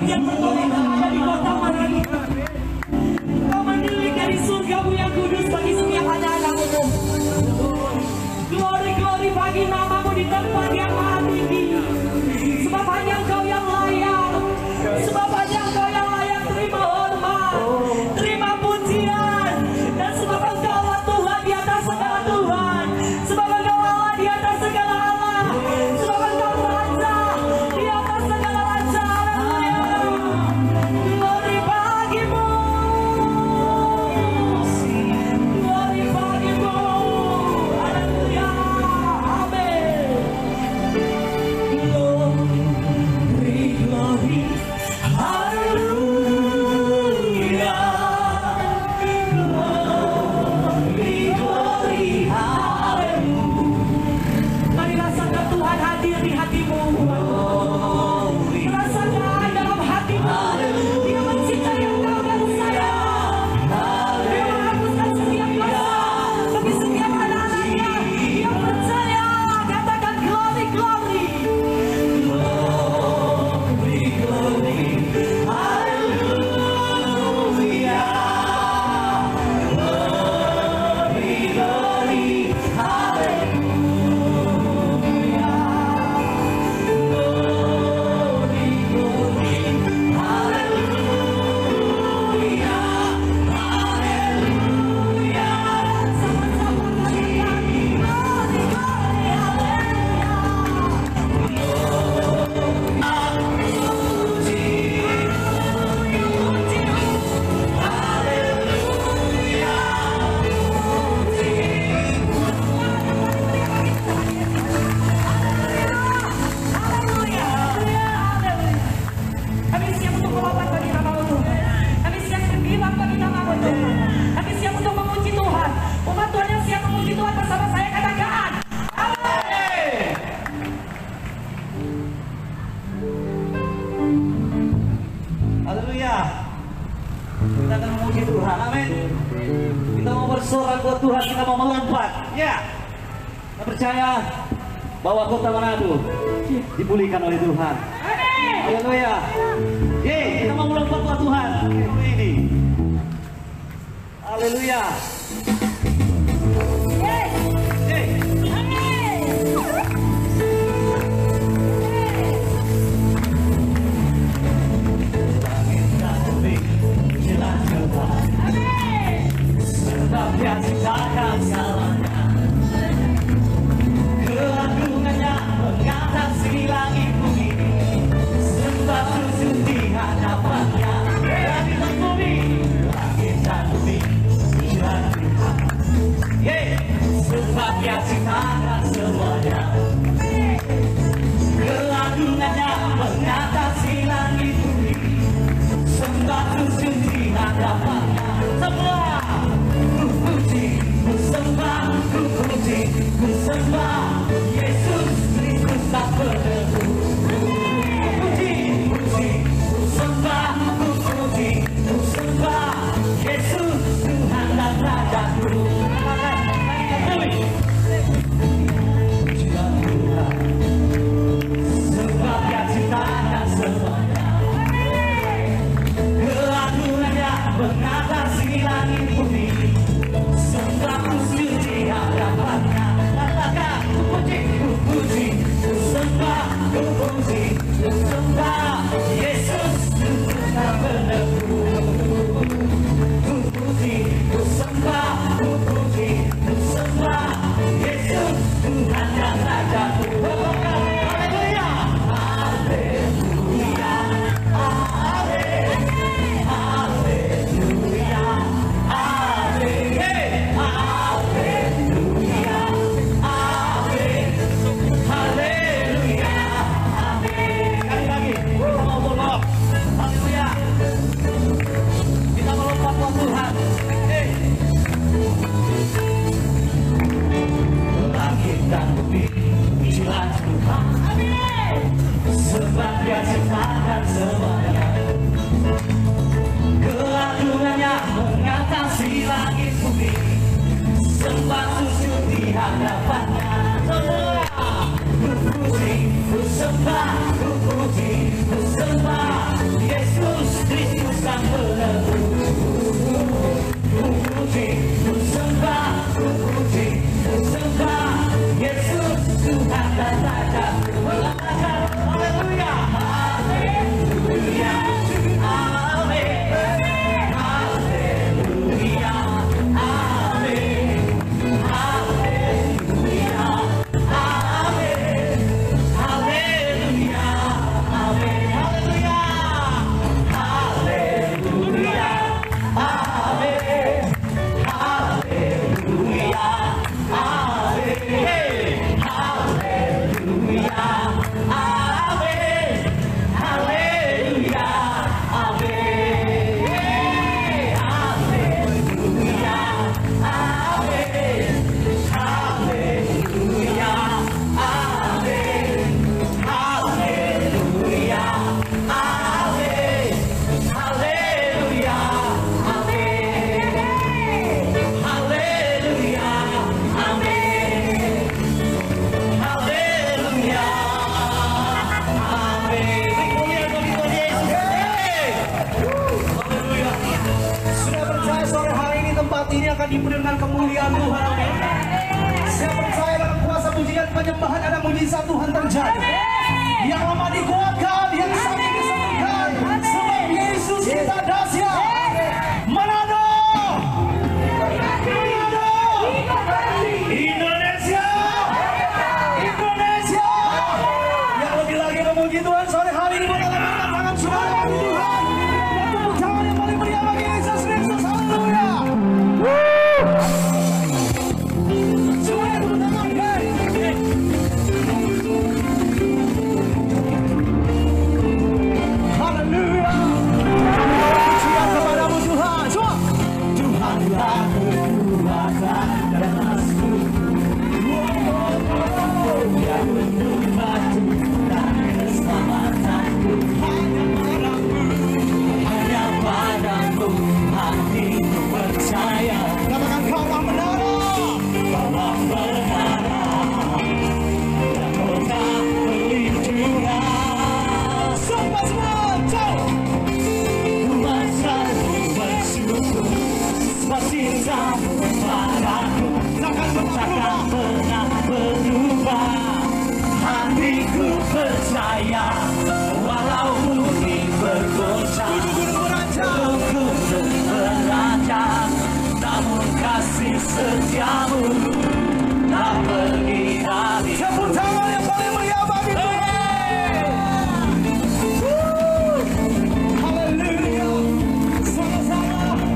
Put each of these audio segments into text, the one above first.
Setiap pertolongan ada di kota Manado. Kau mendilik dari surgamu yang kudus bagi setiap anak-anakmu. Glory, glory bagi namamu di tempat yang maha tinggi. Sebab hanya Engkau yang layak. Sebab hanya Engkau yang layak terima hormat, terima pujian. Dan sebab Engkau Allah Tuhan di atas segala Tuhan. Sebab Engkau Allah di atas segala Allah. Sebab Engkau Raja di atas segala Raja. Glory bagimu. Glory bagimu. Haleluya. Amin. Glory, glory. Haleluya. Glory, glory. Haleluya. Mari rasakan Tuhan hadir di hatimu. Rasakan dalam hatimu. Dia mencintai engkau dan saya. Dia menghapuskan setiap dosa bagi setiap anak-anaknya yang percaya. Katakan glory, glory. Glory, glory. Haleluya. Glory, glory. Haleluya. Glory, glory. Haleluya. Haleluya. Sama-sama katakan glory, glory. Kami siap untuk melompat bagi nama-Mu Tuhan. Kami siap berkibar bagi nama-Mu Tuhan. Kami siap untuk memuji Tuhan. Umat Tuhan yang siap memuji Tuhan bersama saya katakan amin. Haleluya. Kita akan memuji Tuhan. Amin. Kita mau bersorak buat Tuhan. Kita mau melompat. Ya. Kita percaya bahwa kota Manado dipulihkan oleh Tuhan. Amin. Haleluya. Kita mau melompat buat Tuhan. Ini. Haleluya. Yes. Amin. Langit dan bumi jelas Tuhan. Amin. Sebab Dia ciptakan segalanya. Keagungannya mengatasi langit bumi. Sebab sujud di hadapannya. Langit dan bumi, langit dan bumi jelas Tuhan. Sebab Dia ciptakan semuanya. Keagungannya mengatasi langit bumi. Sembah sujud di hadapannya. Semua ku puji, ku sembah, ku puji, ku sembah Yesus Kristus tak berdebu. Ku puji, puji, ku sembah, ku puji, ku sembah Yesus Tuhan dan Rajaku. Pujilah Tuhan, sebab Dia ciptakan semuanya. Keagungannya mengatasi langit bumi. Sembah sujud di hadapannya. Katakan ku puji, ku sembah, ku puji, ku sembah Yesus Tuhan tak berdebu. Ku puji, ku sembah, ku puji, ku sembah Yesus Tuhan dan Rajaku. Haleluya, haleluya, haleluya. Haleluya, amin, haleluya, amin, haleluya, amin. Sekali lagi, kita mau melompat, haleluya. Kita melompat buat Tuhan. Langit dan bumi, pujilah Tuhan. Sebab Dia ciptakan semuanya. Keagungannya mengatasi langit bumi. Sembah sujud di hadapannya. Semua ku puji, ku sembah, ku puji, ku sembah Yesus. tempat ini akan dipenuhi dengan kemuliaan Tuhan. Amin. Saya percaya dalam kuasa pujian penyembahan ada mujizat Tuhan terjadi. Yang lama dikuatkan, yang sakit disembuhkan. Sebab Yesus kita dahsyat. Manado, Indonesia, Indonesia. Yang lebih lagi memuji Tuhan sore hari ini, buat lambaikan tangan saudara bagi Tuhan. Tepuk tangan yang paling meriah bagi Yesus Kristus. Haleluya. Semuanya tepuk tangan, guys. Haleluya. Pujian kepadamu Tuhan. Semua. Tuhanlah kekuatan dan asku. Yang menurut batu dan keselamatanku. Hanya padamu hatiku percaya. Katakan kau yang menara. Kau menara. Dan kota perlindungan. Semua jauh. Tuhan selalu bersyukur. Sebab cintamu padaku takkan pernah berubah. Hatiku percaya walau bumi bergoncang, gunung beranjak, namun kasih setiamu tak pergi dari. Tepuk tangan yang paling meriah bagi Tuhan. Haleluya. Sama-sama.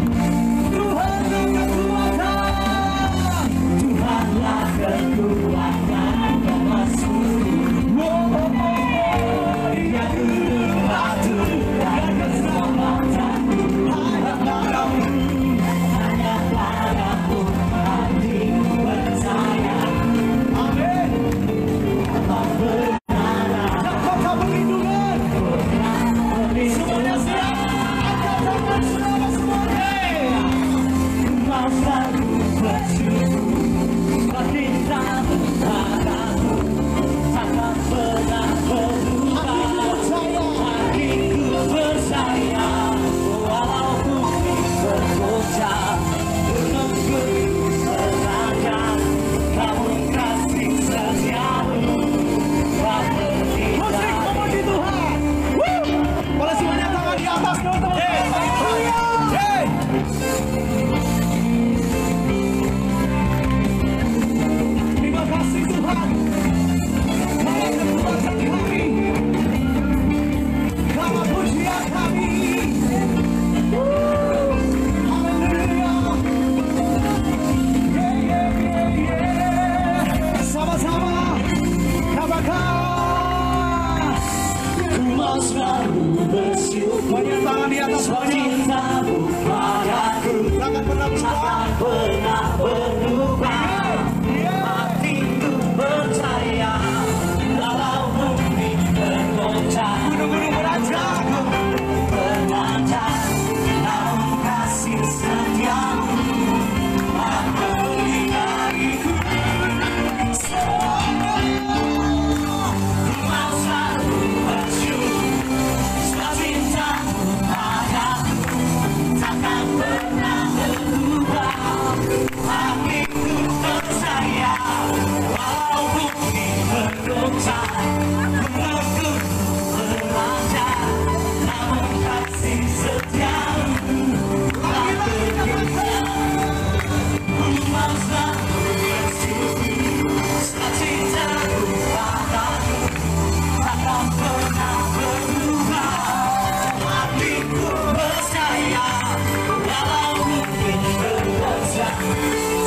Tuhanlah kekuatan. Tuhanlah kekuatan emasku. Dia gunung batu dan keselamatanku. Hanya padamu hatiku percaya. Amin. Kau benar. Dan kota perlindungan. Semuanya siap. Angkat tangan saudara semuanya. Kau selalu bersyukur. Sebab cintamu padaku takkan pernah berubah. Hatiku percaya walau bumi bergoncang, gunung beranjak, namun kasih setiamu tak pergi dari. Musik memuji Tuhan. Boleh semuanya tangan di atas dong, teman-teman. Terima kasih Tuhan. Karena kekuatan kami, karena pujian kami. Haleluya. Sama-sama katakan. Ku mau selalu bersyukur. Banyak tangan di atas cintamu padaku takkan pernah berubah. Hatiku percaya walau bumi bergoncang, gunung beranjak, namun kasih setiamu tak pergi dariku. Ku mau selalu bersyukur. Sebab cintamu padaku takkan pernah berubah. Hatiku percaya walau bumi bergoncang, gunung beranjak, namun kasih setiamu tak pergi. Ku mau selalu bersyukur. Sebab cintamu padaku takkan pernah berubah. Hatiku percaya walau bumi bergoncang,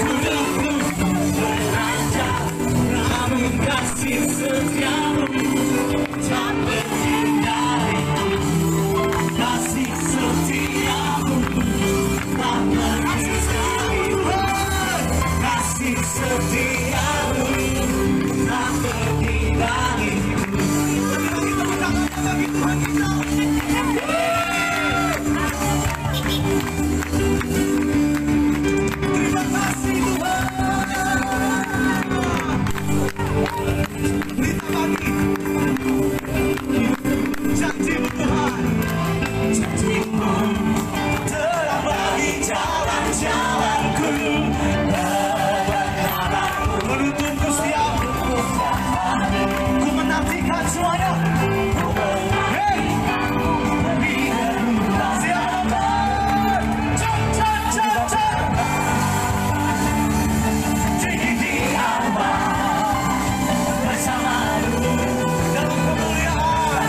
gunung beranjak, namun kasih setiamu tak pergi dariku. Kasih setiamu tak pergi dariku. Kasih setiamu tak pergi dariku. Tepuk tangannya bagi Tuhan kita. Terima kasih Tuhan. Berita pagi. Janjimu Tuhan. Janjimu telah bagi jalan-jalan Menuntunku setiap ku menantikan semuanya. Hey, siapa? Cek. Tinggi di awan bersamamu dalam kemuliaan.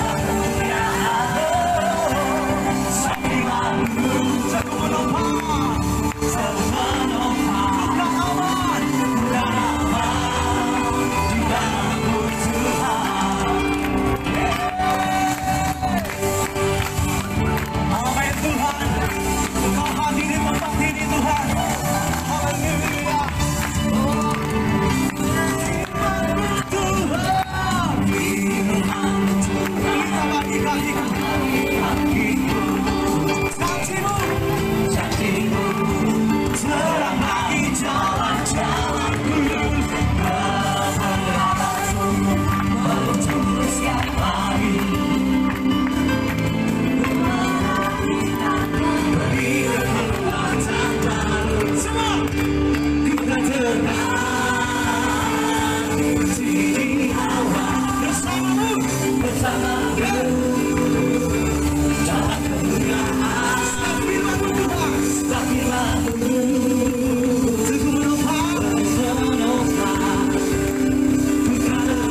Saksimanmu selalu menopang, selalu menopang. Bukan aman, bukan aman di dalammu Tuhan. Amin Tuhan, Kau hadir di tempat ini Tuhan. Haleluya. Tuhan, kita bagi saksimu, terang bagi jalan-jalanku. Setiap hari beri kekuatan baru. Semua kita terang di awan bersamamu dalam kemuliaan. Setiap firman-Mu Tuhan, menopang, bukan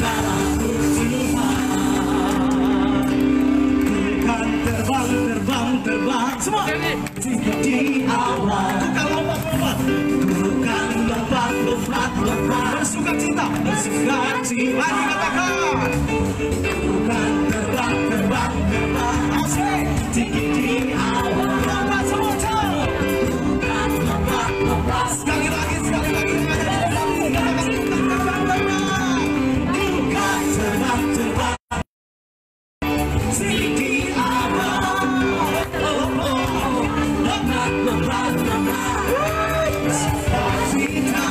dalammu Tuhan. Bukan terbang, semua di awan. Bukan lompat, bersuka cita. Mari katakan, bukan terbang, asik. Tinggi di awan, lompat semua jauh. Bukan lompat, sekali lagi. Bukan terbang, tinggi di awan, lompat. Cita.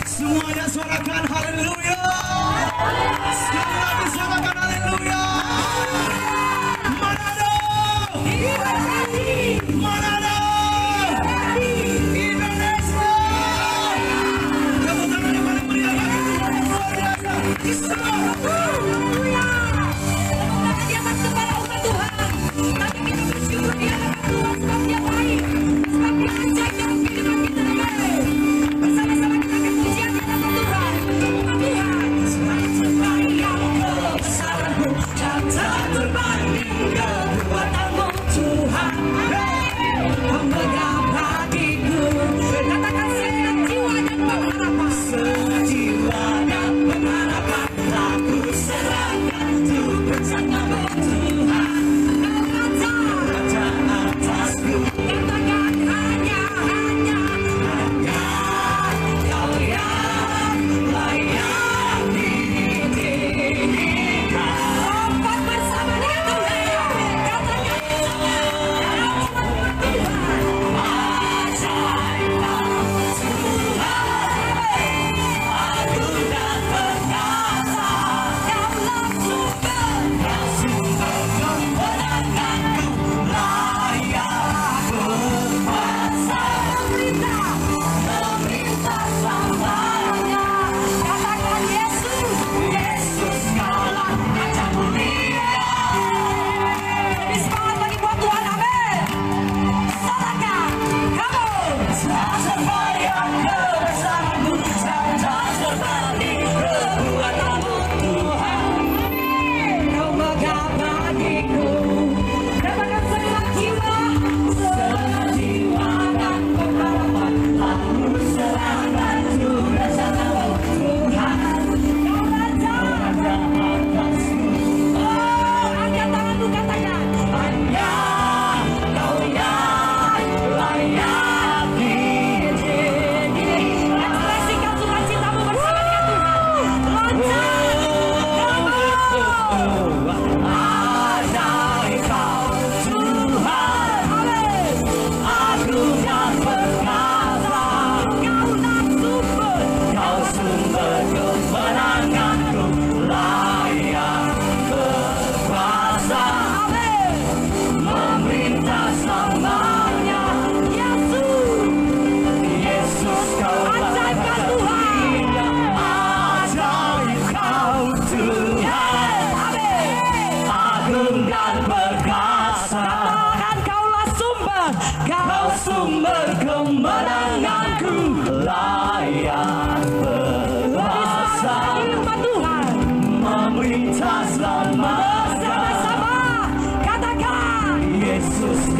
Semuanya suarakan haleluya. Sekali lagi suarakan haleluya. Manado, Indonesia. Tepuk tangan yang paling meriah bagi Tuhan yang luar biasa. Haleluya. Tepuk tangan di atas kepala umat Tuhan. Tapi kita bersyukur di hadapan Tuhan sebab Dia baik, sebab Dia ajaib dalam kehidupan kita. Bersama-sama kita akan pujian di hadapan Tuhan. Umat Tuhan, selamat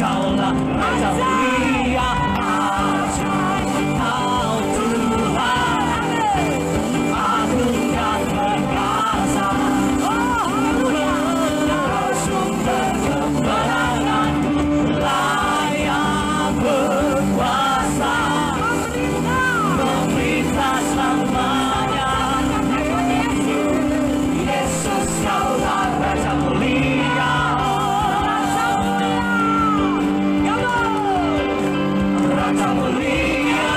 Kaulah Raja mulia, Kau Tuhan agung dan perkasa. Kau sumber kemenangan, layak berkuasa, pemerintah selamanya. Yesus, Kaulah Raja mulia, Raja mulia.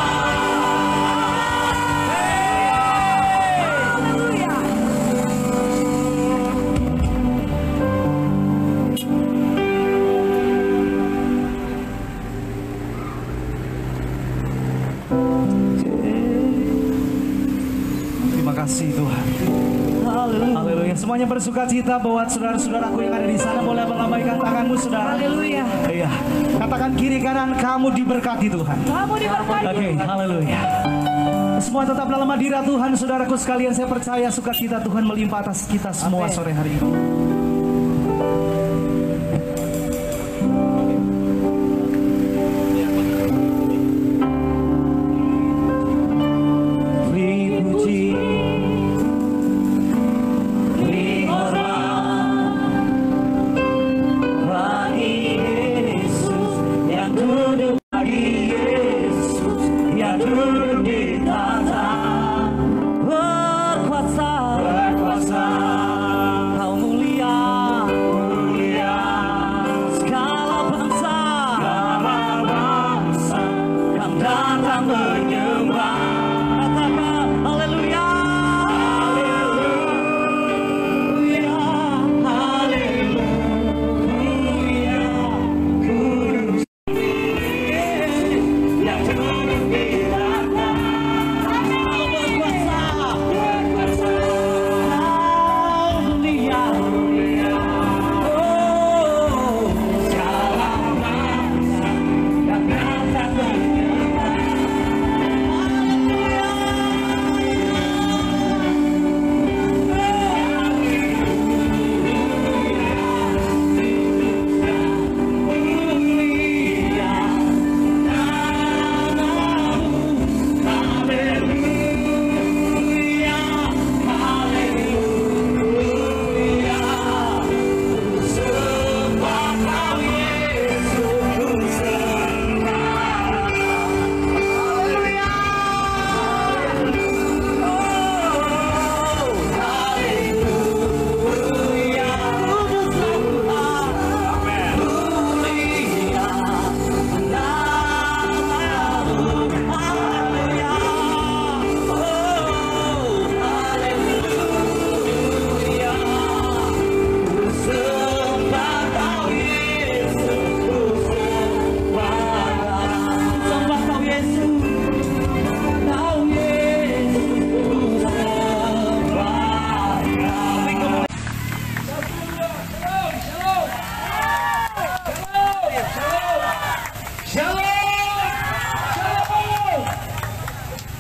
Terima kasih Tuhan. Haleluya. Semuanya bersuka cita buat saudara-saudaraku yang ada di sana. Boleh melambaikan tanganmu, saudara. Haleluya. Iya. Katakan kiri kanan, kamu diberkati Tuhan. Kamu diberkati. Oke, haleluya. Semua tetap dalam hadirat Tuhan, saudaraku sekalian. Saya percaya sukacita Tuhan melimpah atas kita semua sore hari ini. Beri puji, beri hormat bagi Yesus yang duduk, bagi Yesus yang duduk di tata. Berkuasa, berkuasa, Kau mulia, mulia. Segala bangsa, yang datang menyembah. Katakan haleluya, haleluya, haleluya. Kudus yang duduk di tata. Kau berkuasa, berkuasa. Kau mulia, mulia. Oh, segala bangsa yang datang menyembah.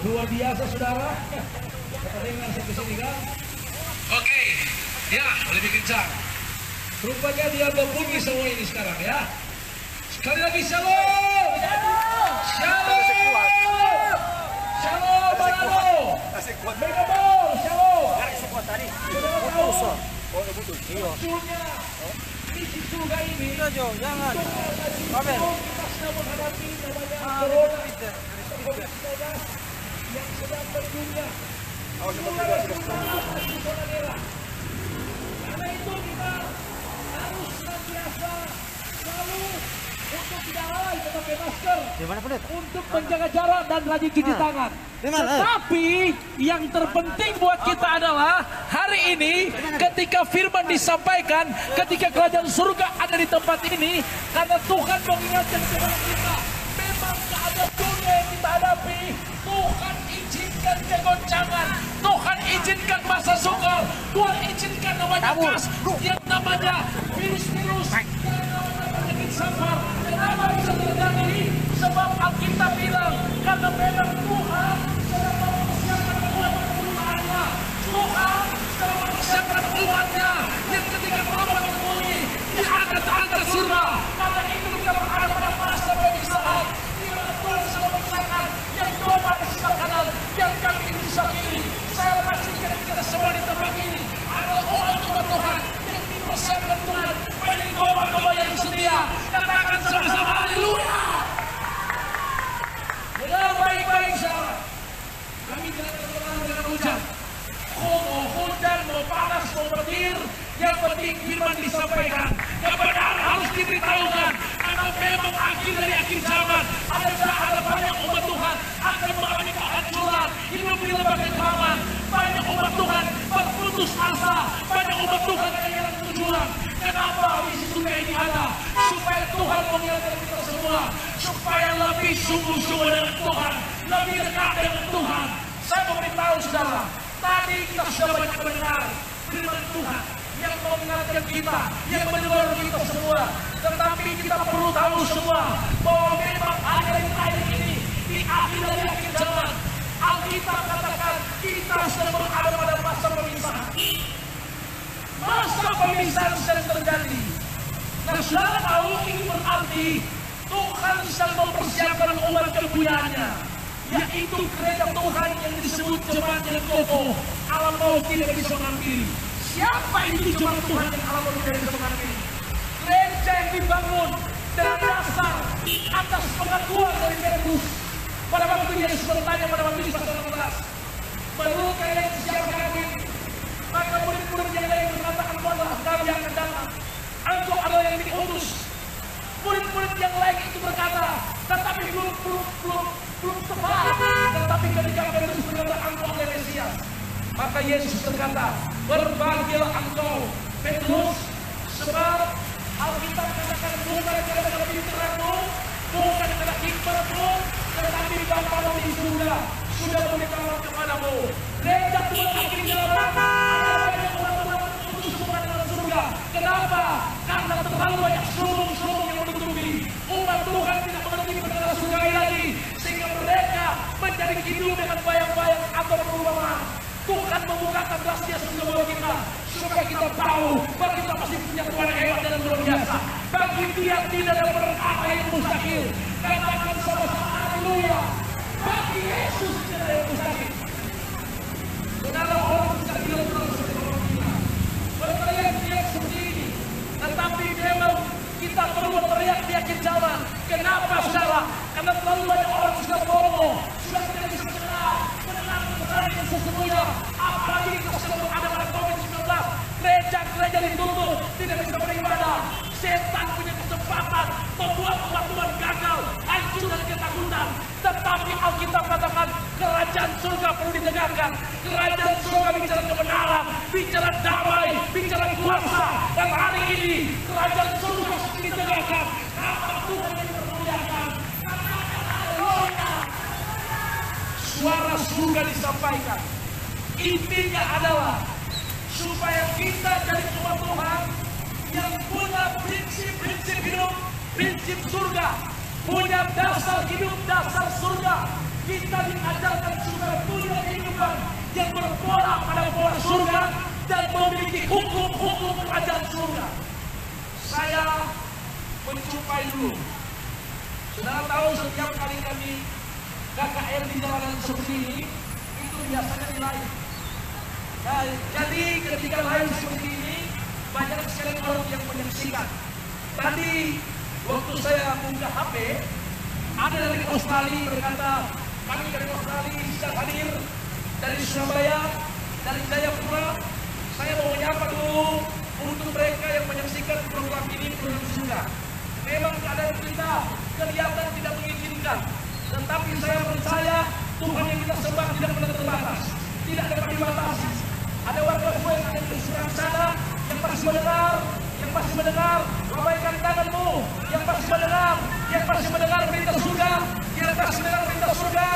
Luar biasa saudara. Kepentingan sampai sini kan? Oke, ya lebih kencang. Rupanya dia berbunyi semua ini sekarang ya. Sekali lagi shalom. Shalom. Shalom Balado. Megabol, shalom. Saudara tahu munculnya misi surga ini. Jangan. Amin. Kita sedang menghadapi namanya corona yang sedang berdunia. Karena itu kita harus senantiasa selalu untuk tidak lalai memakai masker, untuk menjaga jarak dan rajin cuci tangan. Tetapi yang terpenting buat kita adalah hari ini ketika firman disampaikan, ketika kerajaan surga ada di tempat ini, karena Tuhan mengingatkan kepada kita, memang keadaan dunia yang kita hadapi, Tuhan izinkan kegoncangan, Tuhan izinkan masa sukar, Tuhan izinkan namanya gas, yang namanya virus-virus, yang namanya penyakit sampar. Kenapa bisa terjadi? Sebab Alkitab bilang, karena memang Tuhan sedang mempersiapkan umat-umatnya. Tuhan sedang mempersiapkan umatnya yang ketika Bapa terbunyi, dia akan angkat surga. Karena itu kita berada mau petir, yang penting firman disampaikan, kebenaran harus diberitahukan, karena memang akhir dari akhir zaman ada banyak umat Tuhan akan mengalami kehancuran, hidup di lembaga kehaman, banyak umat Tuhan berputus asa, banyak umat Tuhan kehilangan tujuan. Kenapa misi surga ini ada? Supaya Tuhan mengingatkan kita semua, supaya lebih sungguh-sungguh dengan Tuhan, lebih dekat dengan Tuhan. Saya mau beritahu saudara, tadi kita sudah banyak mendengar firman Tuhan yang mengingatkan kita, yang menegur kita semua. Tetapi kita perlu tahu semua bahwa memang ada yang lain ini di akhir dari akhir zaman. Alkitab katakan kita sedang berada pada masa pemisahan. Masa pemisahan sedang terjadi. Nah, saudara tahu ini berarti Tuhan sedang mempersiapkan umat kepunyanya, yaitu gereja Tuhan yang disebut jemaat yang kokoh, alam maut tidak bisa mengampiri. Siapa itu jemaat Tuhan yang alam maut tidak bisa mengampiri? Gereja yang dibangun dengan dasar atas pengakuan dari Petrus. Pada waktu Yesus bertanya pada Matius pasal 16, menurut kalian siapa kami? Maka murid-murid yang lain berkata, engkau adalah kami yang akan datang, engkau adalah yang diutus. Murid-murid yang lain itu berkata, tetapi belum tepat. Tetapi ketika Petrus berkata, engkau adalah Mesias, maka Yesus berkata, berbahagialah engkau Petrus, sebab Alkitab katakan bukan karena pintaranmu, bukan karena hikmatmu, tetapi Bapa di surga sudah memberitahukan kepadamu. Gereja Tuhan akhir zaman ada banyak orang-orang untuk semua dalam surga. Kenapa? Karena terlalu banyak sulung-sulung yang menutupi. Umat Tuhan tidak mengerti perkara surga lagi, sehingga mereka menjadi hidup dengan bayang-bayang atau perumpamaan. Tuhan membukakan rahasia surga bagi kita, supaya kita tahu bahwa kita masih punya Tuhan yang hebat dan luar biasa. Bagi dia tidak ada apa yang mustahil. Katakan sama-sama haleluya. Bagi Yesus tidak ada yang mustahil. Saudara, orang bisa bilang terus seperti orang kita berteriak-teriak seperti ini, tetapi memang kita perlu teriak di akhir zaman. Kenapa saudara? Karena terlalu banyak orang sudah bohong, sudah tidak bisa mendengar kebenaran yang sesungguhnya. Apalagi kita sedang ada pada COVID-19, gereja ditutup, tidak bisa beribadah. Setan punya kesempatan membuat umat Tuhan gagal, hancur dan ketakutan. Tetapi Alkitab katakan kerajaan surga perlu ditegakkan. Kerajaan surga bicara kebenaran, bicara damai, bicara kuasa. Dan hari ini kerajaan surga harus ditegakkan. Nama Tuhan dipermuliakan. Suara surga disampaikan. Intinya adalah supaya kita jadi umat Tuhan yang punya prinsip hidup, prinsip surga, punya dasar hidup, dasar surga. Kita diajarkan supaya punya kehidupan yang berpola pada pola surga dan memiliki hukum-hukum kerajaan surga. Saya menjumpai dulu. Saudara tahu setiap kali kami KKR di jalanan seperti ini, itu biasanya di live. Nah, jadi ketika live seperti ini, banyak sekali orang yang menyaksikan. Tadi waktu saya buka HP, ada dari Australia berkata, kami dari Australia bisa hadir dari Surabaya, dari Jayapura. Saya mau menyapa dulu untuk mereka yang menyaksikan program ini, program surga. Memang keadaan kita kelihatan tidak mengizinkan, tetapi saya percaya Tuhan yang kita sembah tidak pernah terbatas, tidak dapat dibatasi. Ada warga yang ada di seberang sana yang masih mendengar, lambaikan tanganmu. Yang masih mendengar berita surga, yang masih mendengar berita surga,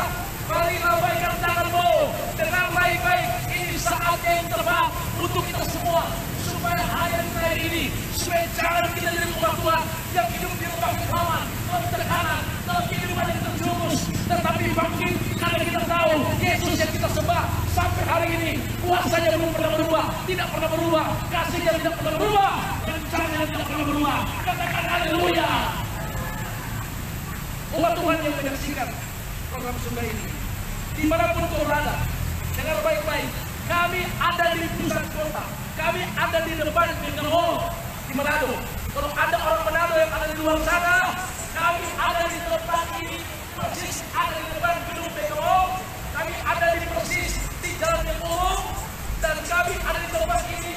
mari lambaikan tanganmu. Dengar baik-baik, ini saatnya yang tepat untuk kita semua, supaya hari ini, supaya jangan kita jadi umat Tuhan yang hidup di rumah kekaman, dalam tekanan, dalam kehidupan yang terjerumus, tetapi bangkit karena kita tahu Yesus yang kita sembah sampai hari ini kuasanya belum pernah berubah, tidak pernah berubah, kasihnya tidak pernah berubah, rencananya tidak pernah berubah. Katakan haleluya. Umat Tuhan yang menyaksikan program surga ini, dimanapun kau berada, dengar baik-baik. Kami ada di pusat kota, kami ada di depan Mega Mall di Manado. Kalau ada orang Manado yang ada di luar sana, kami ada di tempat ini, persis ada di depan gedung Mega Mall. Kami ada di persis di Jalan yang umum, dan kami ada di tempat ini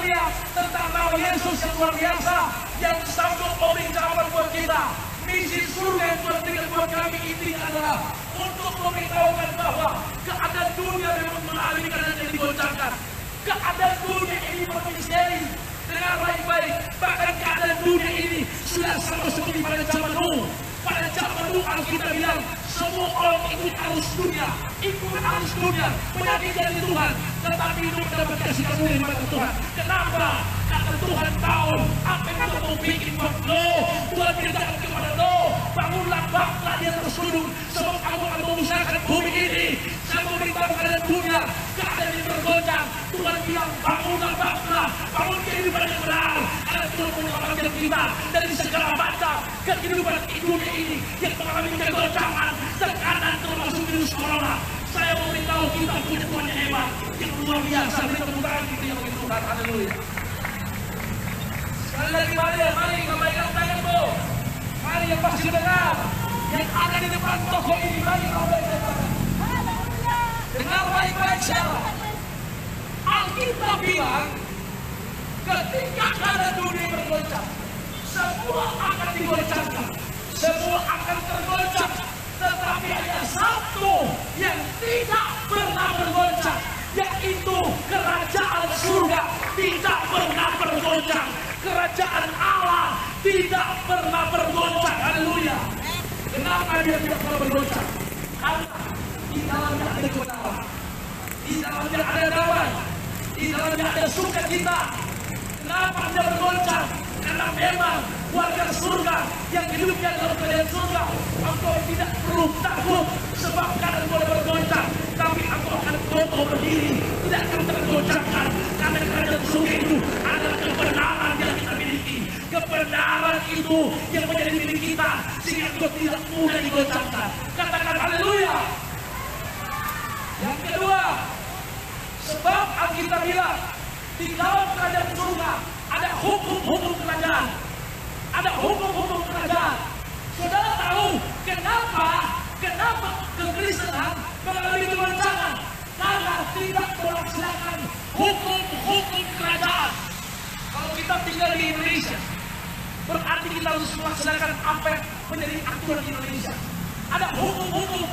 Haleluya, tentang nama Yesus yang luar biasa, yang sanggup memberi jawaban buat kita. Misi surga yang Tuhan berikan buat kami ini adalah untuk memberitahukan bahwa keadaan dunia memang mengalami keadaan yang digoncangkan. Keadaan dunia ini bermisteri. Dengar baik-baik, bahkan keadaan dunia ini sudah sama seperti pada zaman Nuh. Pada zaman Nuh Alkitab bilang semua orang ikut arus dunia, menyakiti dari Tuhan, tetapi hidup mendapat kasih karunia daripada Tuhan. Kenapa? Karena Tuhan tahu apa yang Tuhan mau bikin buat lo. Tuhan beritahu kepada lo, bangunlah bangkitlah di atas gunung, sebab aku akan memusnahkan bumi ini. Saya mau beritahu kepada dunia, keadaan ini bergoncang. Tuhan bilang bangunlah bangkitlah, bangun kehidupan yang benar. Karena Tuhan menyelamatkan kita dari segala macam kehidupan dunia ini yang mengalami kegoncangan, tekanan, termasuk virus corona. Saya mau beritahu kita punya Tuhan yang hebat, yang luar biasa. Beri tepuk tangan kita yang bagi Tuhan. Haleluya. Sekali lagi mari kembalikan tanganmu. Mari yang pasti dengar, yang ada di depan toko ini, mari kembalikan tangan. Dengar baik-baik siapa? Alkitab bilang, ketika keadaan dunia bergoncang, semua akan digoncangkan, semua akan tergoncang, tetapi ada satu yang tidak pernah bergoncang, yaitu kerajaan surga tidak pernah bergoncang. Kerajaan Allah tidak pernah bergoncang. Haleluya. Kenapa dia tidak pernah bergoncang? Karena di dalamnya ada kebenaran, di dalamnya ada damai, di dalamnya ada sukacita. Kenapa dia bergoncang? Karena memang warga surga yang hidupnya dalam keadaan surga, engkau tidak perlu takut sebab keadaan boleh bergoncang, tapi engkau akan kokoh berdiri, tidak akan tergoncangkan. Karena kerajaan surga itu adalah kebenaran yang kita miliki. Kebenaran itu yang menjadi milik kita, sehingga engkau tidak mudah digoncangkan. Katakan haleluya. Yang kedua, sebab Alkitab bilang di dalam kerajaan surga ada hukum-hukum kerajaan. Ada hukum-hukum kerajaan. Saudara tahu kenapa kekristenan mengalami kegoncangan? Karena tidak melaksanakan hukum-hukum kerajaan. Kalau kita tinggal di Indonesia, berarti kita harus melaksanakan apa yang menjadi aturan di Indonesia. Ada hukum-hukum.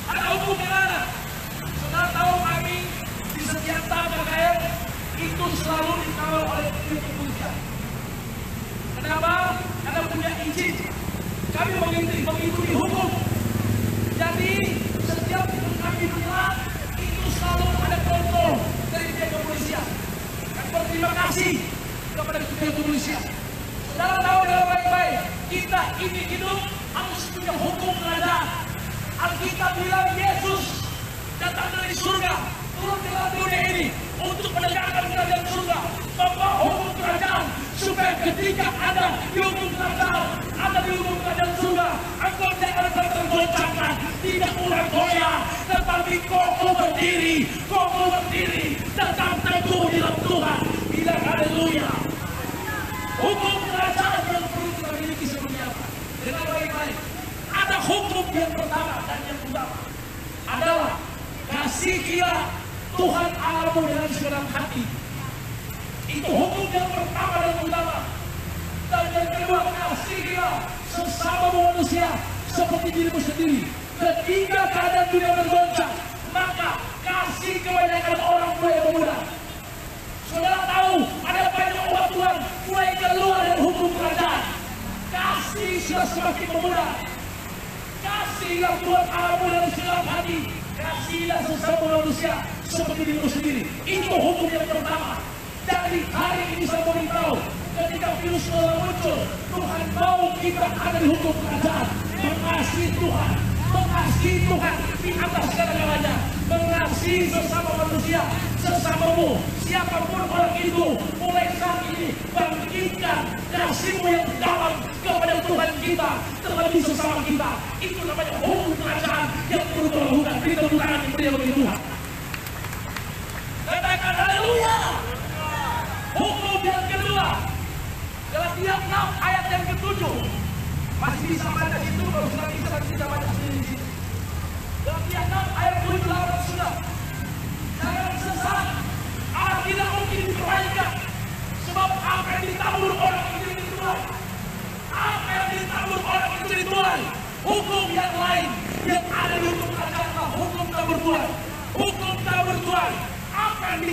Ada hukum yang ada. Saudara tahu kami di setiap tahap KKR itu selalu dikawal oleh kepolisian. Kenapa? Karena punya izin. Kami mengikuti hukum. Jadi setiap kami bergerak itu selalu ada kontrol dari pihak kepolisian. Kami berterima kasih kepada pihak kepolisian. Saudara tahu dengan baik-baik, kita ini hidup harus punya hukum kerajaan. Alkitab bilang Yesus datang dari surga, turun ke dalam dunia ini untuk menegakkan kerajaan surga, membawa hukum kerajaan, supaya ketika ada di hukum kerajaan, ada di hukum kerajaan surga, engkau jangan tergoncangkan, tidak mulai goyah, tetapi kokoh berdiri, tetap teguh di dalam Tuhan. Bilang haleluya. Hukum kerajaan yang perlu kita miliki seperti apa? Dengar baik-baik. Ada hukum yang pertama dan yang utama adalah kasihilah Tuhan Allahmu dengan segenap hati. Itu hukum yang pertama dan utama. Dan yang kedua, kasihilah sesama manusia seperti dirimu sendiri. Ketika keadaan dunia bergoncang, maka kasih kebanyakan orang tua yang pemuda. Saudara tahu ada banyak umat Tuhan mulai keluar dari hukum kerajaan. Kasih sudah semakin pemuda. Kasihlah Tuhan Allahmu dengan segenap hati. Kasihlah sesama manusia seperti dirimu sendiri. Itu hukum yang pertama. Dari hari ini saya beritahu, ketika virus corona muncul, Tuhan mau kita ada di hukum kerajaan. Mengasihi Tuhan di atas segala-galanya. Mengasihi sesama manusia, sesamamu, siapapun orang itu. Mulai saat ini bangkitkan kasihmu yang dalam kepada Tuhan kita, terlebih sesama kita. Itu namanya hukum kerajaan yang perlu dilakukan. Beri tepuk tangan yang beri bagi Tuhan. Katakan haleluya. Hukum yang kedua, Galatia 6 ayat yang ke-7. Masih bisa baca situ, kalau sudah bisa baca sendiri di situ. Galatia 6 ayat 7 sudah. Jangan sesat, Allah tidak mungkin diperbaiki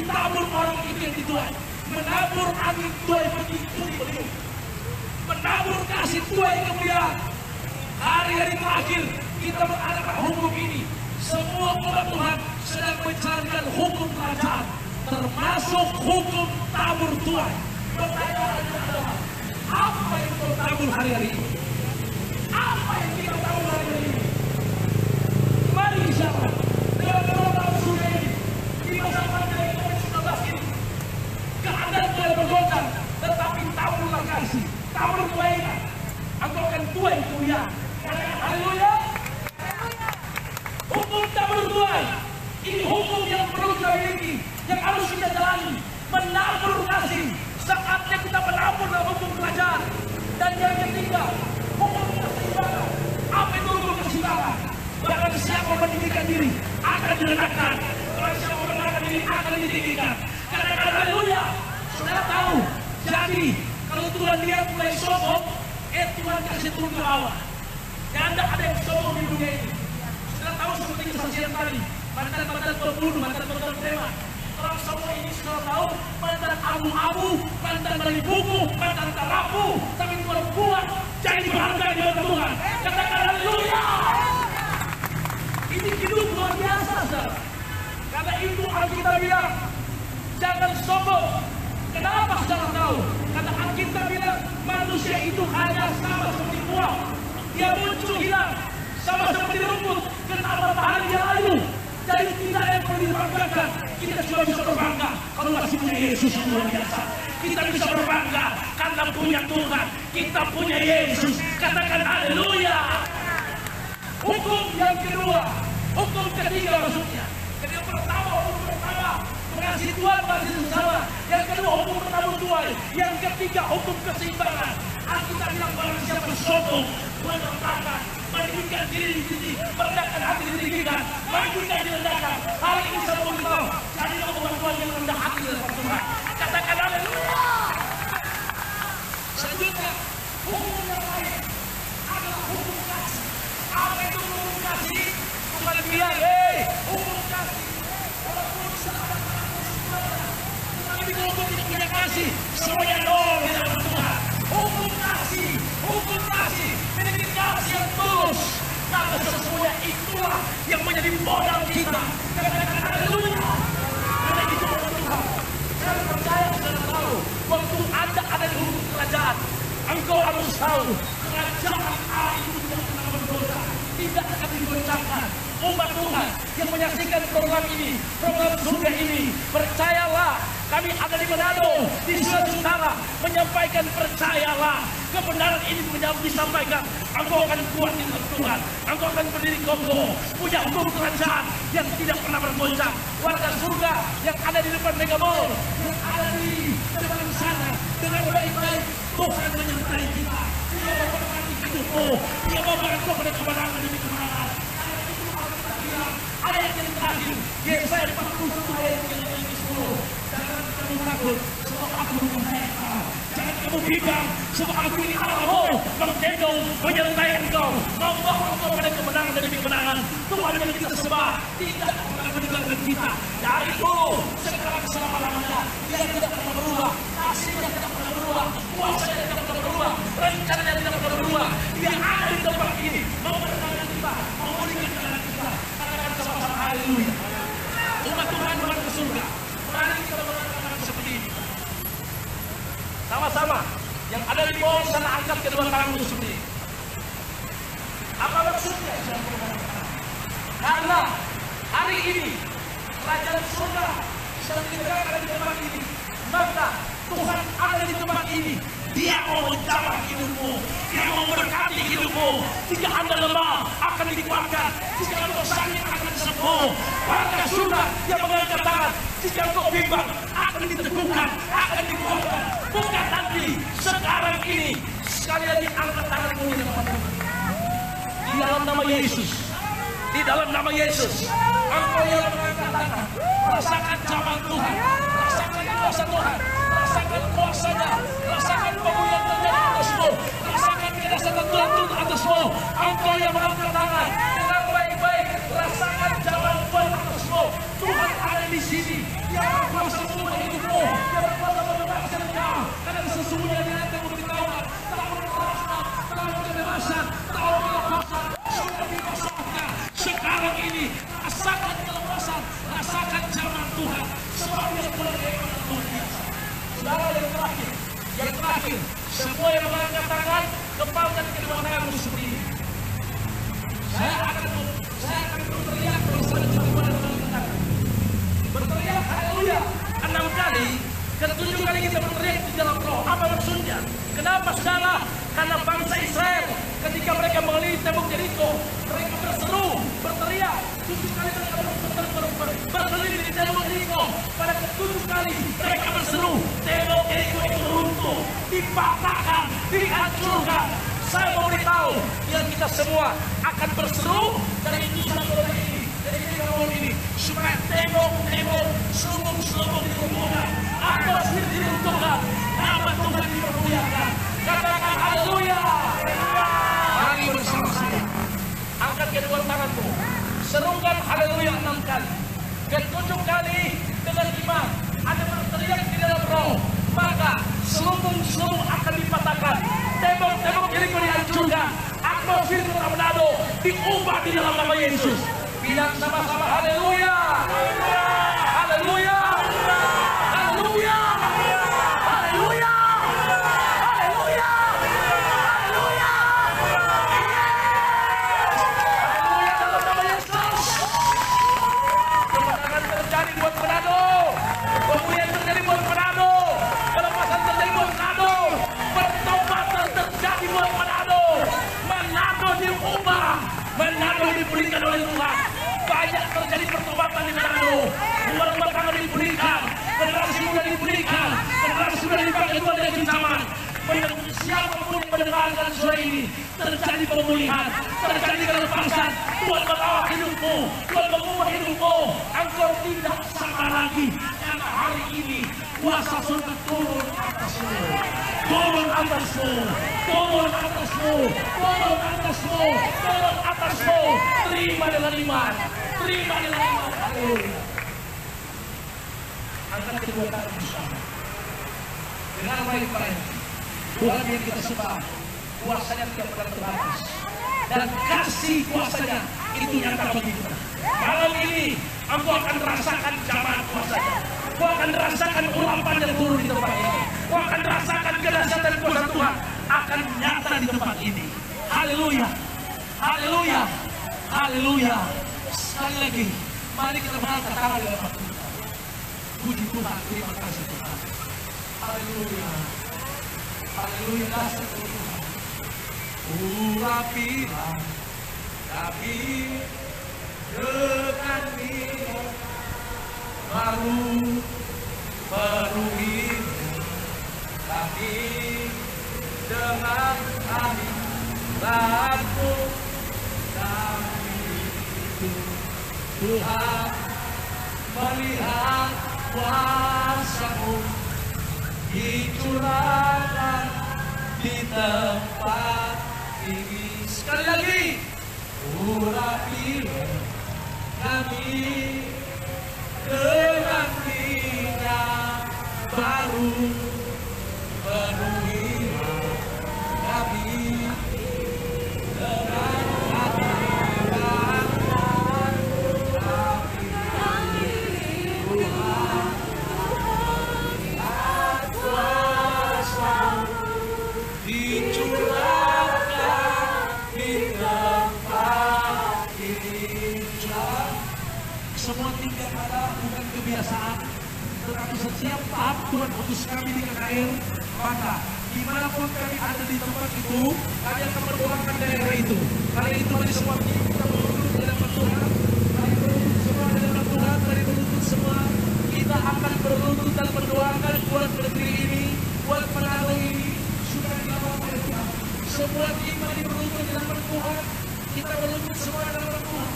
ditabur orang itu yang dituai. Menabur angin tuai beliau. Menabur kasih tuai kemuliaan. Hari-hari terakhir kita mengadakan hukum ini. Semua umat Tuhan sedang mencarikan hukum kerajaan, termasuk hukum tabur tuai. Pertanyaannya adalah, apa yang kita tabur hari-hari ini? Apa yang kita tabur hari-hari ini? Mari siapa? Dalam tahun sudah ini, di masa pandemi COVID-19 ini, keadaan telah bergoncang, tetapi taburlah kasih, tabur kebaikan. Engkau akan tuai kemuliaan. Haleluya. Hukum tabur tuai, ini hukum yang perlu kita miliki, yang harus kita jalani. Menabur kasih, saatnya kita menabur dalam hukum kerajaan. Dan yang ketiga, hukum keseimbangan. Apa itu hukum keseimbangan? Bahkan siapa meninggikan diri akan direndahkan, kalau siapa merendahkan diri akan ditinggikan. Karena haleluya, saudara tahu. Jadi kalau Tuhan lihat mulai sombong, Tuhan kasih turun ke bawah. Dan ada yang sombong di dunia ini. Saudara tahu seperti kesaksian tadi, mantan-mantan pembunuh, mantan-mantan preman. Orang semua ini sudah tahu, mantan abu-abu, mantan balik buku, mantan terapu, tapi Tuhan buat jadi berharga di mata Tuhan. Katakan haleluya. Ini hidup luar biasa, saudara. Karena itu Alkitab bilang, jangan sombong. Kenapa saudara tahu? Karena Alkitab bilang, manusia itu hanya sama seperti buah. Dia muncul hilang, sama seperti rumput, kena matahari dia layu. Jadi tidak ada yang perlu dibanggakan. Kita cuma bisa berbangga kalau masih punya Yesus yang luar biasa. Kita bisa berbangga karena punya Tuhan. Kita punya Yesus. Katakan haleluya. Hukum yang kedua, hukum ketiga maksudnya. Jadi yang pertama, hukum pertama, mengasihi Tuhan, mengasihi sesama. Yang kedua, hukum menabur tuai. Yang ketiga, hukum keseimbangan. Alkitab bilang barang siapa sombong, merendahkan, meninggikan diri ditinggi, merendahkan hati ditinggikan, meninggikan direndahkan. Hari ini saya mau beritahu, jadilah umat Tuhan yang rendah hati dalam Tuhan. Katakan haleluya. Selanjutnya, hukum yang lain adalah hukum kasih. Apa itu hukum kasih? Bukan bilang, hukum kasih. Walaupun sekarang tapi kalau kau tidak punya kasih, semuanya nol di dalam Tuhan. Hukum kasih, memiliki kasih yang tulus. Karena sesungguhnya itulah yang menjadi modal kita. Katakan haleluya. Karena itu Tuhan. Saya percaya saudara tahu, waktu Anda ada di hukum kerajaan, engkau harus tahu kerajaan Allah itu tidak pernah bergoncang, tidak akan digoncangkan. Umat Tuhan yang menyaksikan program ini, program surga ini, percayalah, kami ada di Manado, di Sulawesi Utara, menyampaikan percayalah, kebenaran ini disampaikan. Engkau akan kuat di dalam Tuhan, engkau akan berdiri kokoh, punya hukum kerajaan yang tidak pernah bergoncang. Warga surga yang ada di depan Mega Mall, yang ada di depan sana, dengan baik-baik Tuhan menyertai kita. Dia memberkati hidupmu, dia membawa engkau pada kemenangan demi kemenangan. Ayat yang terakhir, Yesaya 41 ayat yang ke-10. Jangan kamu takut, sebab aku menyertai engkau. Jangan kamu bimbang, sebab aku ini Allahmu, menggendong, menyertai engkau, membawa engkau pada kemenangan demi kemenangan. Tuhan yang kita sembah tidak pernah meninggalkan kita. Dari dulu, sekarang selama-lamanya, Dia tidak pernah berubah. Kasihnya tidak pernah berubah, kuasanya tidak pernah berubah, rencananya tidak pernah berubah. Dia ada di tempat ini, memberkati kita, memulihkan keadaan kita. Katakan sama-sama haleluya. Umat Tuhan menuju ke surga. Mari kita mengatakan seperti ini. Sama-sama, yang ada di bawah sana angkat kedua tanganmu seperti ini. Apa maksudnya? Karena hari ini kerajaan surga sedang ditegakkan di tempat ini, maka Tuhan ada di tempat ini. Dia mau menjamah hidupmu, Dia mau memberkati hidupmu. Jika Anda lemah, akan dikuatkan. Jika engkau sakit, akan sembuh. Warga surga yang mengangkat tangan. Jika engkau bimbang, akan diteguhkan, akan dikuatkan. Bukan nanti, sekarang ini. Sekali lagi angkat tanganmu di depan Tuhan. Di dalam nama Yesus, di dalam nama Yesus, engkau yang mengangkat tangan, rasakan jamaah Tuhan, rasakan kuasa Tuhan, rasakan kuasanya, rasakan pemulihan terjadi atasmu, rasakan kedahsyatan Tuhan turun atasmu. Engkau yang mengangkat tangan, dengan baik-baik, rasakan jamaah Tuhan atasmu. Tuhan ada di sini, Dia berkuasa Kenapa saudara? Karena bangsa Israel ketika mereka mengelilingi tembok Yeriko, mereka berseru, berteriak 7 kali mereka berkeliling di tembok Yeriko. Pada ke-7 kali mereka berseru, tembok Yeriko itu runtuh, dipatahkan, dihancurkan. Saya mau beritahu, biar kita semua akan berseru dari tujuan ini, dari tembok ini, supaya tembok-tembok, selubung-selubung diruntuhkan, atau sendiri diruntuhkan, nama Tuhan dipermuliakan. Katakan haleluya. Mari bersama saya, angkat kedua tanganmu, serukan haleluya 6 kali. Ke-7 kali dengan iman, ada berteriak di dalam roh, maka selubung-selubung akan dipatahkan, tembok-tembok Yeriko dihancurkan, atmosfer kota Manado diubah di dalam nama Yesus. Bilang sama-sama haleluya, haleluya, haleluya, haleluya, haleluya, haleluya, haleluya dalam nama Yesus. Kemenangan terjadi buat Manado, pemulihan terjadi buat Manado, pelepasan terjadi buat Manado, pertobatan terjadi buat Manado. Manado diubah, Manado dipulihkan oleh Tuhan. Banyak terjadi pertobatan di Manado. Rumah tangga dipulihkan, generasi muda dipulihkan, generasi muda dipakai Tuhan dari zaman. Siapapun yang mendengarkan suara ini, terjadi pemulihan, terjadi kelepasan. Tuhan mengawal hidupmu, Tuhan mengubah hidupmu. Engkau tidak sama lagi. Karena hari ini kuasa surga turun atasmu, turun atasmu, turun atasmu, turun atasmu, turun atasmu. Terima dengan iman, terima dengan iman. Haleluya. Angkat kedua tangan bersama. Dengar baik-baik. Tuhan yang kita sembah, kuasanya tidak pernah terbatas, dan kasih kuasanya itu nyata bagi kita. Malam ini engkau akan rasakan jamaah kuasanya, kau akan rasakan ulapan yang turun di tempat ini, kau akan rasakan kedahsyatan kuasa Tuhan akan nyata di tempat ini. Haleluya, haleluya, haleluya. Sekali lagi, mari kita mengangkat tangan di hadapan Tuhan. Puji Tuhan, terima kasih Tuhan. Haleluya. Haleluya, dasar Tuhan. Urapilah kami dengan minum baru, penuhi kami dengan hadirat-Mu. Kami itu Tuhan melihat kuasa-Mu dicurahkan di tempat ini. Sekali lagi, urapilah kami dengan minyak baru, penuhilah kami dengan hadirat kami. Tuhan dicurahkan di tempat ini. Semua tinggal pada bukan kebiasaan, tetapi setiap tahap Tuhan utus kami di KKR, maka dimanapun kami ada di tempat itu, kami akan berdoakan daerah itu. Kali itu mari semua kita berlutut di hadapan Tuhan, mari berlutut semua di hadapan Tuhan, mari berlutut semua. Kita akan berlutut dan berdoakan buat negeri ini, buat Manado ini. Semua iman berlutut di hadapan Tuhan. Kita berlutut semua di hadapan Tuhan.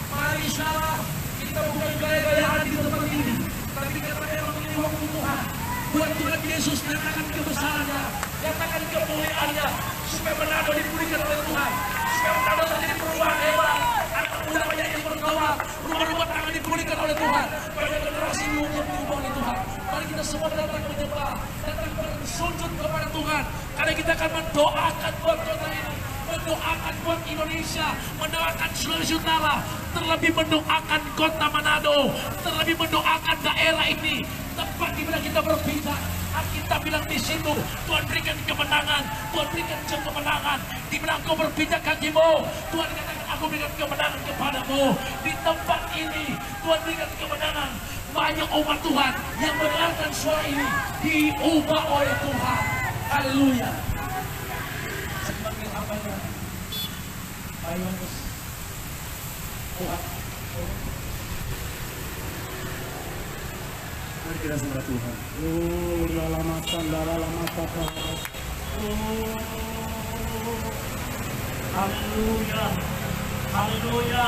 Mari salah, kita bukan gaya-gayaan di tempat ini, tapi kita memang ini waktu Tuhan. Buat Tuhan Yesus nyatakan kebesarannya, nyatakan kemuliaannya, supaya Manado dipulihkan oleh Tuhan, supaya Manado terjadi perubahan hebat. Anak muda banyak yang bertobat, rumah-rumah tangga dipulihkan oleh Tuhan, banyak generasi muda berubah oleh Tuhan. Mari kita semua datang menyembah, datang bersujud kepada Tuhan, karena kita akan mendoakan buat kota ini, mendoakan buat Indonesia, mendoakan Sulawesi Utara, terlebih mendoakan kota Manado, terlebih mendoakan daerah ini, tempat di mana kita berpijak. Kita bilang di situ, Tuhan berikan kemenangan, Tuhan berikan kemenangan. Di mana engkau berpijak kakimu, Tuhan katakan aku berikan kemenangan kepadamu. Di tempat ini, Tuhan berikan kemenangan. Banyak umat Tuhan yang mendengarkan suara ini diubah oleh Tuhan. Haleluya. Yesus. Tuhan. Mari kita sembah Tuhan. Oh, lama sandara lama kata. Haleluya. Haleluya.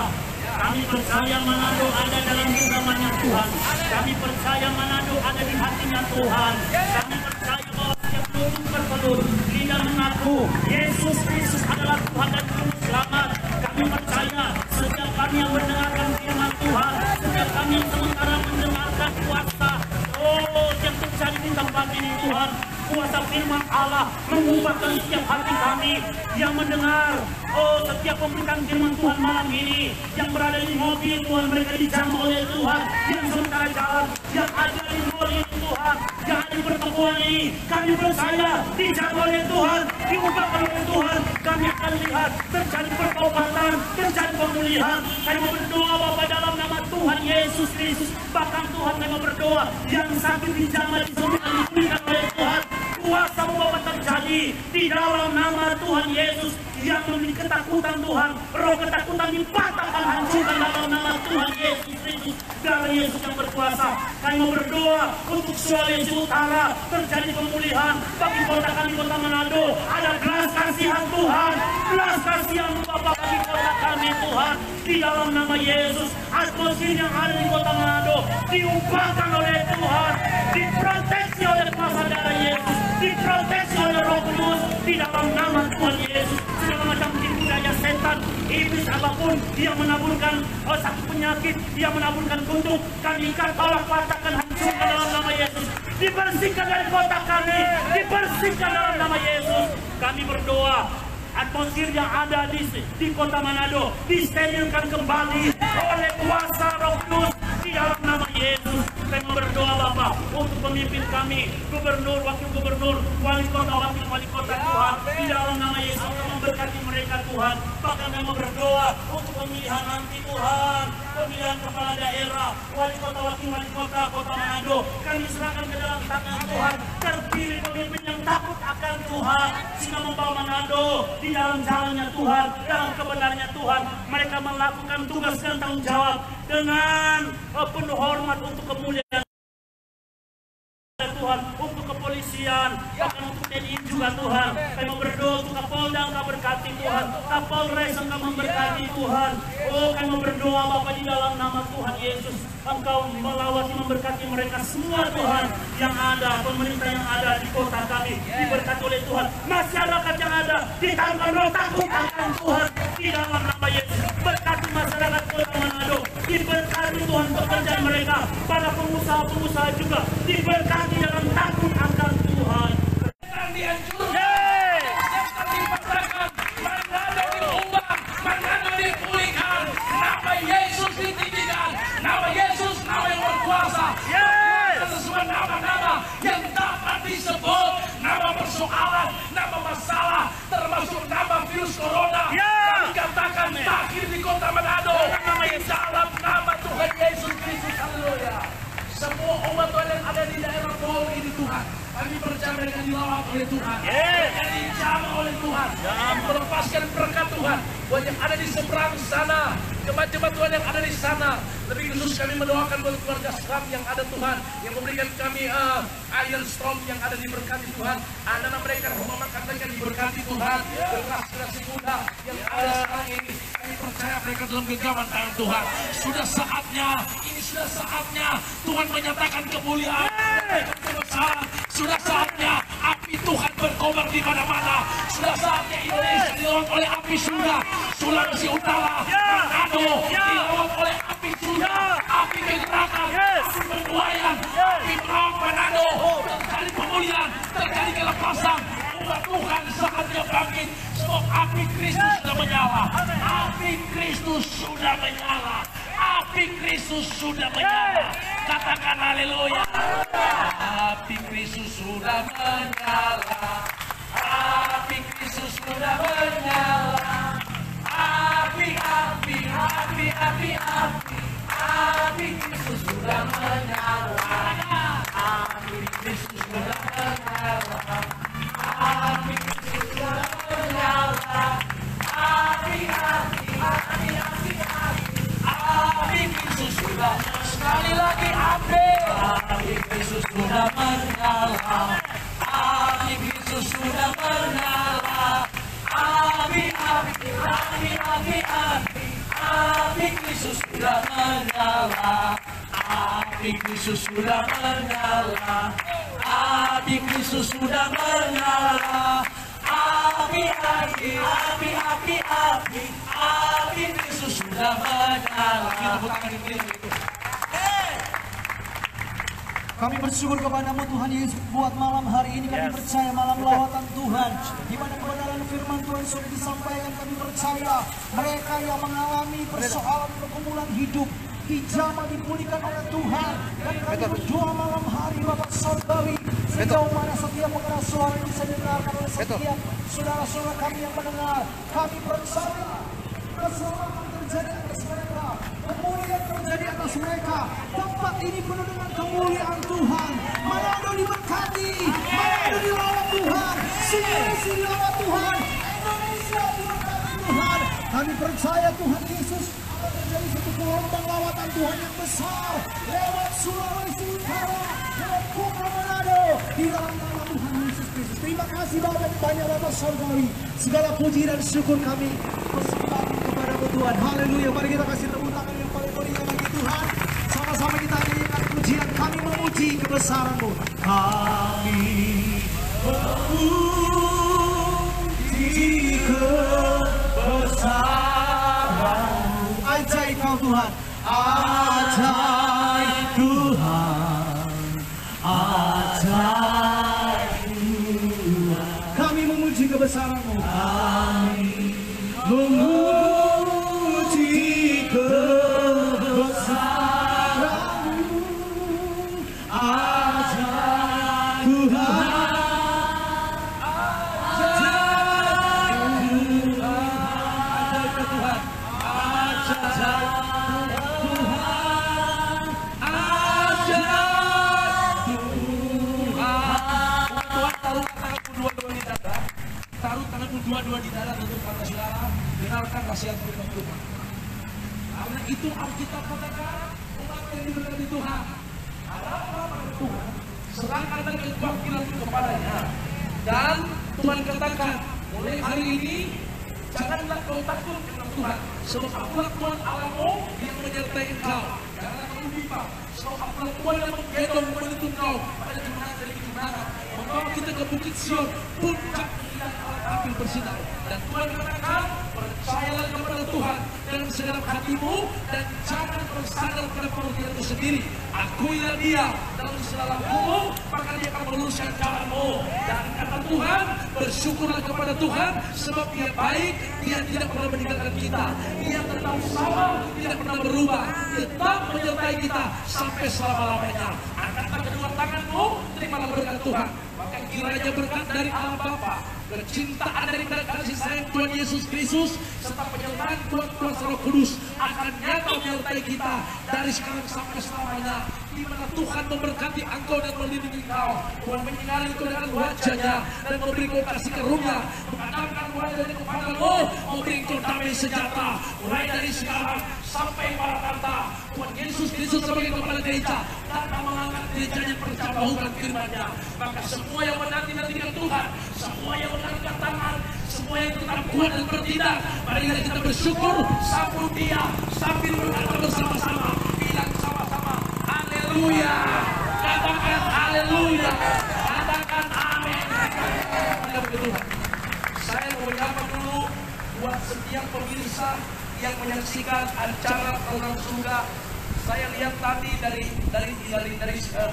Kami percaya Manado ada dalam genggamannya Tuhan. Kami percaya Manado ada di hatinya Tuhan. Kami percaya bahwa setiap mulut berpelut, lidah mengaku Yesus Kristus adalah Tuhan dan Juru Selamat. Kami percaya setiap kami yang mendengarkan firman Tuhan, setiap kami yang sementara mendengarkan kuasa yang terjadi di tempat ini Tuhan, kuasa firman Allah mengubahkan setiap hati kami yang mendengar. Setiap pemberitaan firman Tuhan malam ini yang berada di mobil Tuhan, mereka dijamah oleh Tuhan, yang sementara jalan, yang ada di mall ini Tuhan, yang ada di pertemuan ini, kami percaya dijamah oleh Tuhan, diubahkan oleh Tuhan. Kami akan lihat terjadi pertobatan, terjadi pemulihan. Kami berdoa Bapa dalam nama Tuhan Yesus Kristus. Bahkan Tuhan kami berdoa yang sakit dijamah, disembuhkan, dipulihkan oleh Tuhan. Kuasa Bapa terjadi di dalam nama Tuhan Yesus. Yang memiliki ketakutan Tuhan, roh ketakutan dipatahkan, hancurkan dalam nama Tuhan Yesus Kristus. Darah Yesus yang berkuasa. Kami berdoa untuk Sulawesi Utara terjadi pemulihan. Bagi kota kami, kota Manado, ada belas kasihan Tuhan, belas kasihan Bapa bagi kota kami Tuhan. Di dalam nama Yesus, atmosfer yang ada di kota Manado diubahkan oleh Tuhan, diproteksi oleh kuasa darah Yesus, diproteksi oleh Roh Kudus di dalam nama Tuhan Yesus. Segala macam tipu daya setan, iblis apapun yang menaburkan satu penyakit, yang menaburkan kutuk, kami ikat, tolak, patahkan, hancurkan dalam nama Yesus. Dibersihkan dari kota kami, dibersihkan dalam nama Yesus. Kami berdoa atmosfer yang ada di kota Manado disterilkan kembali oleh kuasa Roh Kudus di dalam nama Yesus. Kami berdoa Bapa untuk pemimpin kami, gubernur, wakil gubernur, wali kota, wakil wali kota Tuhan, di dalam nama Yesus memberkati mereka Tuhan. Bahkan kami berdoa untuk pemilihan nanti Tuhan, pemilihan kepala daerah, wali kota, wakil wali kota, kota Manado, kami serahkan ke dalam tangan Tuhan. Terpilih pemimpin yang takut akan Tuhan, sehingga membawa Manado di dalam jalannya Tuhan, dalam kebenarannya Tuhan. Mereka melakukan tugas dan tanggung jawab dengan penuh hormat untuk kemuliaan Tuhan, untuk kepolisian, bahkan untuk TNI juga Tuhan. Kami berdoa untuk Kapolda, Engkau berkati Tuhan, Kapolres Engkau memberkati Tuhan. Kami berdoa Bapa di dalam nama Tuhan Yesus, Engkau melawati, memberkati mereka semua Tuhan, yang ada, pemerintah yang ada di kota kami, diberkati oleh Tuhan. Masyarakat yang ada, ditambah roh takut akan Tuhan, di dalam nama Yesus. Berkati masyarakat kota Manado, diberkati Tuhan pekerjaan mereka, para pengusaha-pengusaha juga, diberkati dalam takut akan Tuhan. Yang dihancurkan, yang dipatahkan, Manado diubah, Manado dipulihkan, nama Yesus ditinggikan, nama Yesus nama yang berkuasa. Sesuai nama-nama yang dapat disebut, nama persoalan, nama masalah, termasuk nama virus corona. Kami katakan takhir di kota Manado, di dalam nama Tuhan Yesus Kristus. Haleluya. Semua umat Tuhan yang ada di daerah Paul ini Tuhan, kami percaya mereka dilawat oleh Tuhan, mereka dijamah oleh Tuhan, melepaskan berkat Tuhan buat yang ada di seberang sana, jemaat-jemaat Tuhan yang ada di sana. Lebih khusus kami mendoakan buat keluarga Islam yang ada Tuhan, yang memberikan kami Iron Storm yang ada diberkati Tuhan, anak-anak mereka, rumah makan mereka diberkati Tuhan, generasi muda yang ada sekarang ini, kami percaya mereka dalam genggaman tangan Tuhan. Sudah saatnya, ini sudah saatnya Tuhan menyatakan kemuliaan. Sudah saatnya api Tuhan berkobar di mana-mana. Sudah saatnya Indonesia dilawat oleh api surga. Sulawesi Utara, Manado dilawat oleh api surga, api kegerakan, api penuaian, api merawat Manado. Terjadi pemulihan, terjadi kelepasan. Umat Tuhan saatnya bangkit. Sebab api Kristus sudah menyala. Api Kristus sudah menyala. Api Kristus sudah menyala. Katakan haleluya. Api Kristus sudah menyala. Api Kristus sudah menyala. Api, api, api, api, api. Api Kristus sudah menyala. Api Kristus sudah menyala. Api Kristus sudah menyala. Api, api. Sekali lagi api. Api Kristus sudah menyala. Api Kristus sudah menyala. Api, api, api, api, api. Api Kristus sudah menyala. Api Kristus sudah menyala. Api Kristus sudah menyala. Api, api, api, api, api. Api Kristus sudah menyala. Kami bersyukur kepadamu Tuhan Yesus buat malam hari ini. Kami percaya malam lawatan Tuhan, di mana kebenaran firman Tuhan sudah disampaikan. Kami percaya mereka yang mengalami persoalan pergumulan hidup dijamah dipulihkan oleh Tuhan. Dan kami berdoa malam hari Bapak Saudari, sejauh mana setiap pengeras suara yang bisa didengarkan oleh setiap saudara-saudara kami yang mendengar, kami percaya keselamatan terjadi atas mereka, kemuliaan terjadi atas mereka. Tempat ini penuh dengan kemuliaan Tuhan. Manado diberkati, Manado dilawat Tuhan, Sulawesi dilawat Tuhan, Indonesia diberkati Tuhan. Kami percaya Tuhan Yesus akan terjadi satu gelombang lawatan Tuhan yang besar lewat Sulawesi Utara, lewat kota Manado, di dalam nama Tuhan Yesus Kristus. Terima kasih banyak Bapak Saudari. Segala puji dan syukur kami persembahkan kepada Tuhan. Haleluya. Mari kita kasih tepuk tangan yang paling meriah bagi Tuhan. Sama-sama kita nyanyikan pujian. Kami memuji kebesaran-Mu. Kami memuji kebesaran-Mu. Ajaib Kau Tuhan. Ajaib Tuhan. Ajaib Tuhan. Kami memuji kebesaran-Mu. Kami memuji kebesaran-Mu. Ajaib Tuhan. Dua-dua di dalam untuk kata saudara, dengarkan nasihat firman Tuhan. Karena itu Alkitab katakan, umat yang diberkati Tuhan, haraplah pada Tuhan, serahkan dan kewakilan kepadanya. Dan Tuhan katakan, mulai hari ini janganlah kau takut kepada Tuhan, sebab akulah Tuhan Allahmu yang menyertai engkau. Janganlah kamu bimbang, sebab akulah Tuhan yang menggendong menuntun kau pada kemenangan dari kemenangan, membawa kita ke bukit Sion, puncak api bersinar. Dan Tuhan katakan, percayalah kepada Tuhan dengan segenap hatimu dan jangan bersandar pada pengertianmu sendiri. Akuilah Dia dalam segala lakumu, maka Dia akan meluruskan jalanmu. Dan kata Tuhan, bersyukurlah kepada Tuhan sebab Dia baik, Dia tidak pernah meninggalkan kita. Dia tetap sama, tidak pernah berubah, tetap menyertai kita sampai selama-lamanya. Angkatlah kedua tanganmu, terimalah berkat Tuhan. Maka kiranya berkat dari Allah Bapa, kecintaan dari kasih sayang Tuhan Yesus Kristus, serta penyertaan Tuhan Kuasa Roh Kudus akan nyata menyertai kita dari sekarang sampai selamanya. Di mana Tuhan memberkati engkau dan melindungi engkau. Tuhan menyinari engkau dengan wajah-Nya dan memberi engkau kasih karunia, mengadapkan wajah-Nya kepadamu, memberi engkau damai sejahtera. Mulai dari sekarang sampai Maranatha, Tuhan Yesus Kristus sebagai kepala gereja datang mengangkat gerejanya percambahukan firman-Nya. Maka semua yang menanti-nantikan Tuhan, semua yang mengangkat tangan, semua yang tetap kuat dan bertindak, mari kita bersyukur sambut Dia sambil berkata bersama-sama, bilang sama-sama haleluya, katakan haleluya, katakan amin. Saya mau menyapa dulu buat setiap pemirsa yang menyaksikan acara Program Surga. Saya lihat tadi dari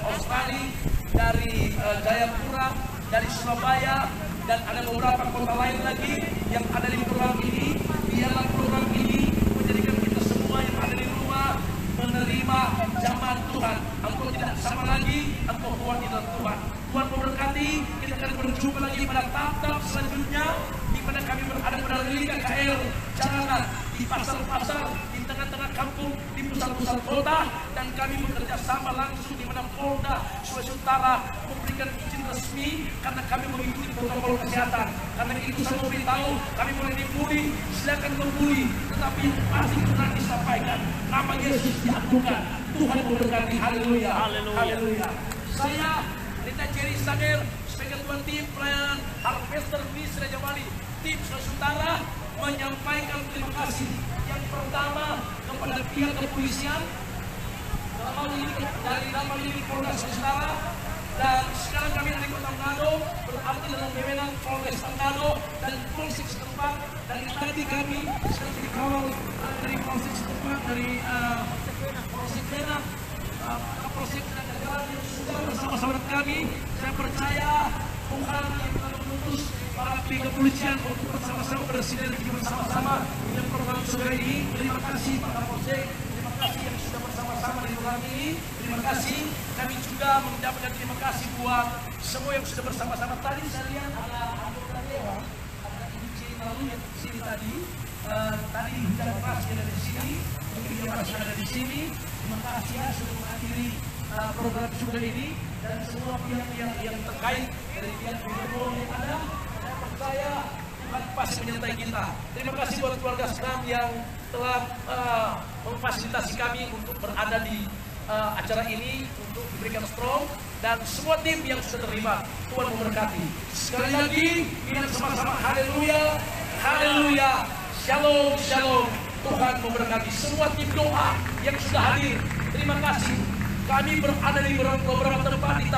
Australia, dari Jayapura, dari Surabaya, dan ada beberapa kota lain lagi yang ada di program ini. Biarlah program ini menjadikan kita semua yang ada di rumah menerima zaman Tuhan. Engkau tidak sama lagi, engkau kuat di dalam Tuhan. Tuhan memberkati. Kita akan berjumpa lagi pada tahap selanjutnya, di mana kami berada pada Lilika KL Jangan di pasar-pasar, di tengah-tengah kampung, di pusat-pusat kota. dan kami bekerja sama langsung di mana Polda Sulawesi Utara memberikan izin resmi karena kami mengikuti protokol kesehatan. Karena itu saya mau beritahu, kami boleh dibully, silakan membully, tetapi yang pasti benar disampaikan. Nama Yesus diagungkan, Tuhan memberkati. Haleluya, haleluya. Saya Rita Jerry Sager sebagai tuan tim pelayanan Harvester Ministry Raja Wali tim Sulawesi Utara menyampaikan terima kasih yang pertama kepada pihak kepolisian dari nama ini Polda Sulawesi Utara, dan sekarang kami dari Kota Manado berarti dalam wewenang Polres Manado dan polsek setempat. Dan tadi kami sedang dikawal dari polsek setempat, dari Polsek Benang, Polsek Negara yang sudah bersama-sama dengan kami. Saya percaya Tuhan yang telah mengutus para pihak kepolisian untuk bersama-sama bersinergi bersama-sama dalam program surga ini. Terima kasih Pak Kapolsek, terima kasih yang sudah bersama-sama di program ini. Terima kasih. Kami juga mengucapkan terima kasih buat semua yang sudah bersama-sama. Tadi saya lihat ada anggota dewan, ada Ibu Cinalu yang di sini tadi. Tadi hujan keras ada di sini, kemudian keras ada di sini. Terima kasih ya sudah menghadiri program surga ini dan semua pihak yang terkait dari pihak gubernur yang ada. Saya percaya Tuhan pasti menyertai kita. Terima kasih buat keluarga Senam yang telah memfasilitasi kami untuk berada di acara ini, untuk diberikan strong, dan semua tim yang sudah terlibat. Tuhan memberkati. Sekali lagi kita sama-sama haleluya, haleluya, shalom, shalom. Tuhan memberkati semua tim doa yang sudah hadir. Terima kasih. Kami berada di beberapa tempat, di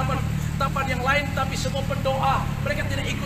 tempat yang lain, tapi semua pendoa mereka tidak ikut